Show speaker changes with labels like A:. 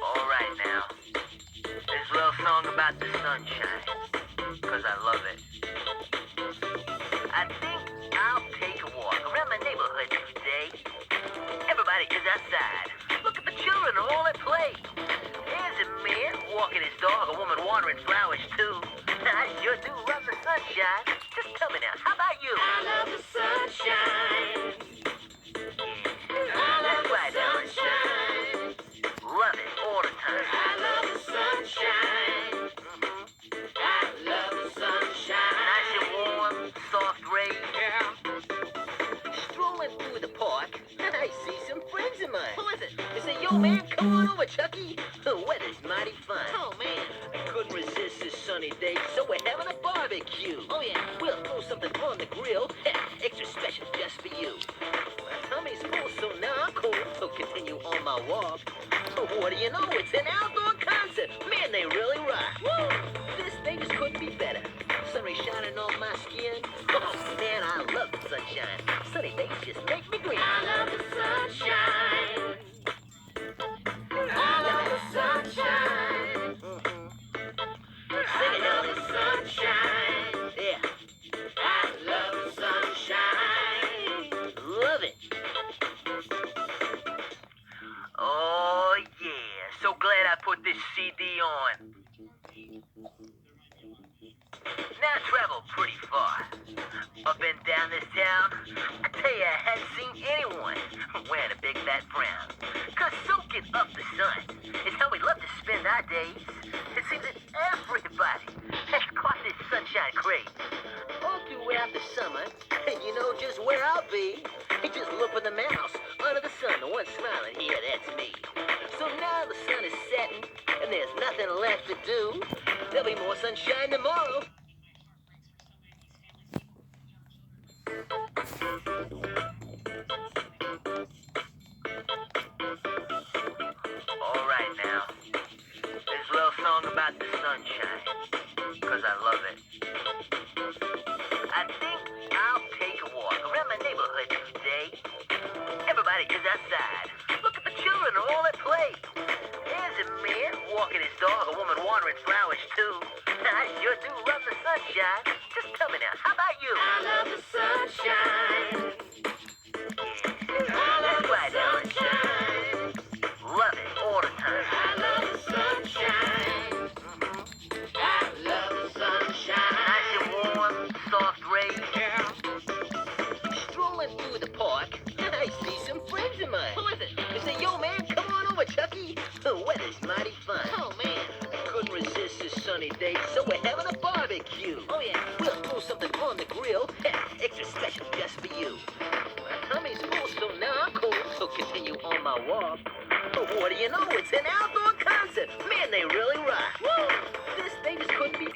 A: Alright now, this little song about the sunshine, 'cause I love it. I think I'll take a walk around my neighborhood today. Everybody is outside. Look at the children all at play. There's a man walking his dog, a woman watering flowers too. I sure do love the sunshine. Just tell me now, how about you?
B: I love the sunshine.
A: That's right, Ellen.
B: Sunshine.
A: Love it all the time.
B: I love the sunshine. I love the sunshine.
A: Nice and warm, soft rays.
B: Yeah.
A: Strolling through the park, I see some friends of mine. Who is it? They say, yo, man, come on over, Chucky. The weather's mighty fine.
B: Oh man.
A: I couldn't resist this sunny day, so we're having a barbecue.
B: Oh yeah.
A: We'll throw something on the grill, extra special just for you. My tummy's full, so now I'm cool. So continue on my walk. What do you know? It's an outdoor concert. Man, they really rock. Woo! This thing just couldn't be better. Sun rays shining on my skin. Oh man, I love the sunshine. Sunny days just make me green.
B: I love the sunshine. I love the sunshine.
A: Sing
B: I
A: it,
B: love
A: Ellen.
B: the sunshine.
A: Yeah,
B: I love the sunshine.
A: love it. Oh yeah, so glad I put this CD on. Now I traveled pretty far. Up and down this town, I tell you I hadn't seen anyone wearing a big fat frown. 'Cause soaking up the sun is how we love to spend our days. It seems that everybody has caught this sunshine craze. All throughout the summer, you know just where I'll be. Just look for the mouse under the sun, the one smiling here, that's me. So now the sun is setting, and there's nothing left to do. There'll be more sunshine tomorrow. Alright now, this little song about the sunshine, 'cause I love it. I think I'll take a walk around my neighborhood today. Everybody is outside. Look at the children all at play. There's a man walking his dog, a woman watering flowers too. I sure do love the sunshine. Just tell me now, how about you?
B: I love the sunshine. I love
A: That's
B: the
A: right, Ellen.
B: sunshine.
A: Love it all the time.
B: I love the sunshine. I love the sunshine.
A: Nice and warm, soft rays.
B: Yeah.
A: Strolling through the park, I see some friends of mine.
B: Who is it?
A: They say, yo, man, come on over, Chucky. The weather's mighty fine.
B: Oh man.
A: I couldn't resist this sunny day, so we're having a barbecue.
B: Oh yeah.
A: We'll throw something on the grill, extra special just for you. My tummy's full, so now I'm cool. So continue on my walk. What do you know? It's an outdoor concert. Man, they really rock. Woo! This thing just couldn't be